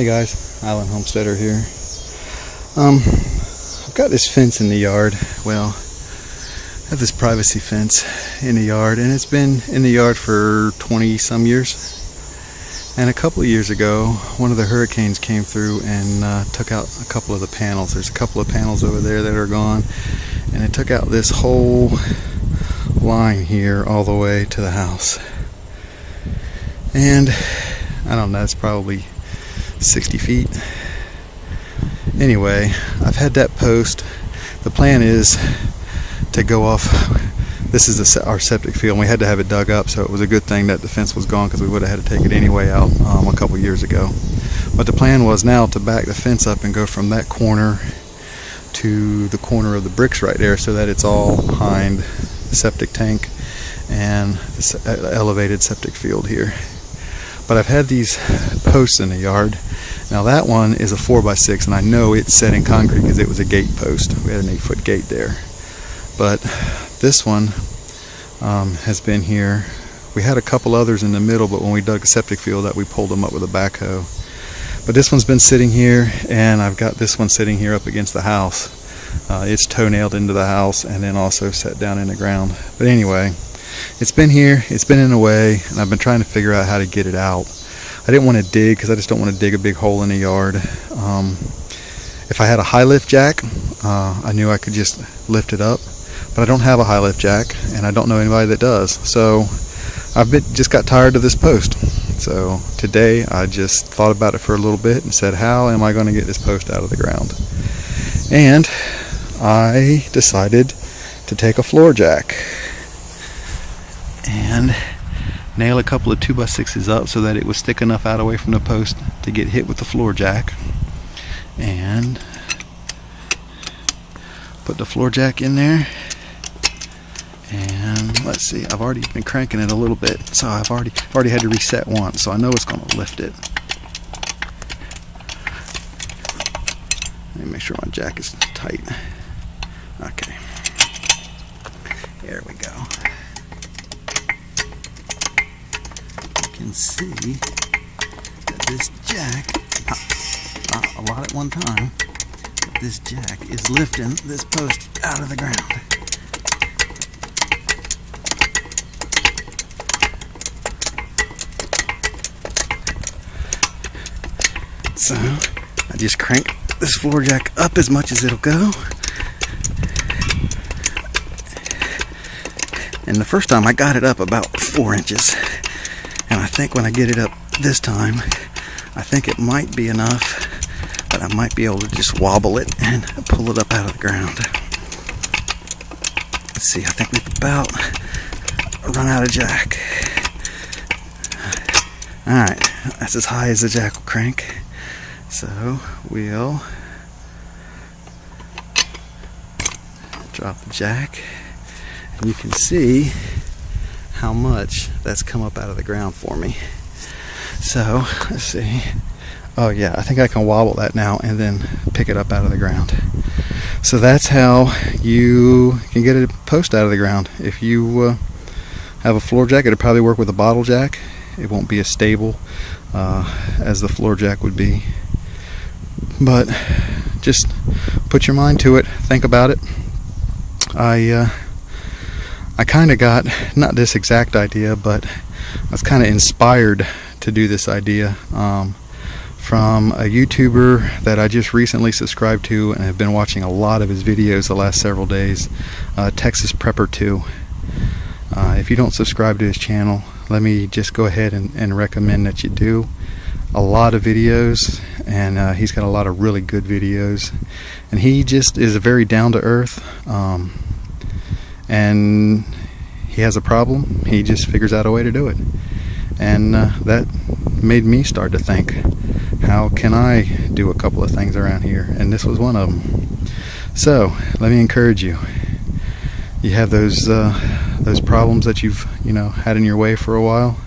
Hey guys, Alan Homesteader here. I've got this fence in the yard. Well, I have this privacy fence in the yard, and it's been in the yard for 20 some years. And a couple of years ago, one of the hurricanes came through and took out a couple of the panels. There's a couple of panels over there that are gone, and it took out this whole line here all the way to the house. And I don't know, it's probably 60 feet. Anyway, I've had that post. The plan is to go off. This is our septic field, and we had to have it dug up, so it was a good thing that the fence was gone, because we would have had to take it anyway out a couple years ago. But the plan was now to back the fence up and go from that corner to the corner of the bricks right there, so that it's all behind the septic tank and the elevated septic field here. But I've had these posts in the yard. Now that one is a 4x6, and I know it's set in concrete because it was a gate post. We had an 8-foot gate there. But this one has been here. We had a couple others in the middle, but when we dug a septic field that, we pulled them up with a backhoe. But this one's been sitting here, and I've got this one sitting here up against the house. It's toe-nailed into the house and then also set down in the ground. But anyway, it's been here, it's been in the way, and I've been trying to figure out how to get it out. I didn't want to dig because I just don't want to dig a big hole in the yard. If I had a high lift jack, I knew I could just lift it up, but I don't have a high lift jack, and I don't know anybody that does. So just got tired of this post. So today I just thought about it for a little bit and said, how am I going to get this post out of the ground? And I decided to take a floor jack and nail a couple of 2x6s up so that it was thick enough out away from the post to get hit with the floor jack, and put the floor jack in there. And let's see, I've already been cranking it a little bit, so I've already had to reset once, so I know it's going to lift it. Let me make sure my jack is tight. Okay, there we go. You can see that this jack, not a lot at one time, but this jack is lifting this post out of the ground. So I just crank this floor jack up as much as it'll go. And the first time I got it up about 4 inches. And I think when I get it up this time, I think it might be enough that I might be able to just wobble it and pull it up out of the ground. Let's see, I think we've about run out of jack. Alright, that's as high as the jack will crank. So we'll drop the jack, and you can see how much that's come up out of the ground for me. So let's see. Oh yeah, I think I can wobble that now and then pick it up out of the ground. So that's how you can get a post out of the ground. If you have a floor jack, it'll probably work with a bottle jack. It won't be as stable as the floor jack would be. But just put your mind to it, think about it. I kind of got, not this exact idea, but I was kind of inspired to do this idea from a YouTuber that I just recently subscribed to and have been watching a lot of his videos the last several days, TexasPrepper2. If you don't subscribe to his channel, let me just go ahead and recommend that you do. A lot of videos, and he's got a lot of really good videos, and he just is a very down-to-earth, and he has a problem, he just figures out a way to do it. And that made me start to think, how can I do a couple of things around here? And this was one of them. So let me encourage you. You have those problems that you've had in your way for a while.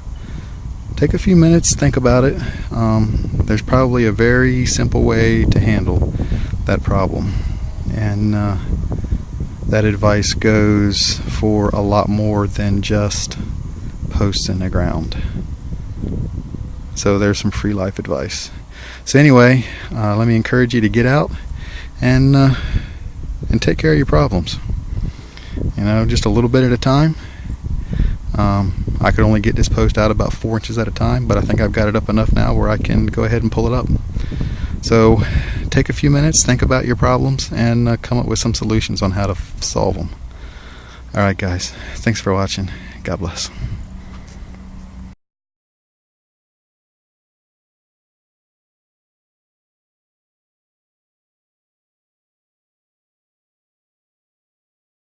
Take a few minutes, think about it. There's probably a very simple way to handle that problem, and that advice goes for a lot more than just posts in the ground. So there's some free life advice. So anyway, let me encourage you to get out and take care of your problems. You know, just a little bit at a time. I could only get this post out about 4 inches at a time, but I think I've got it up enough now where I can go ahead and pull it up. So take a few minutes, think about your problems, and come up with some solutions on how to solve them. Alright guys, thanks for watching. God bless.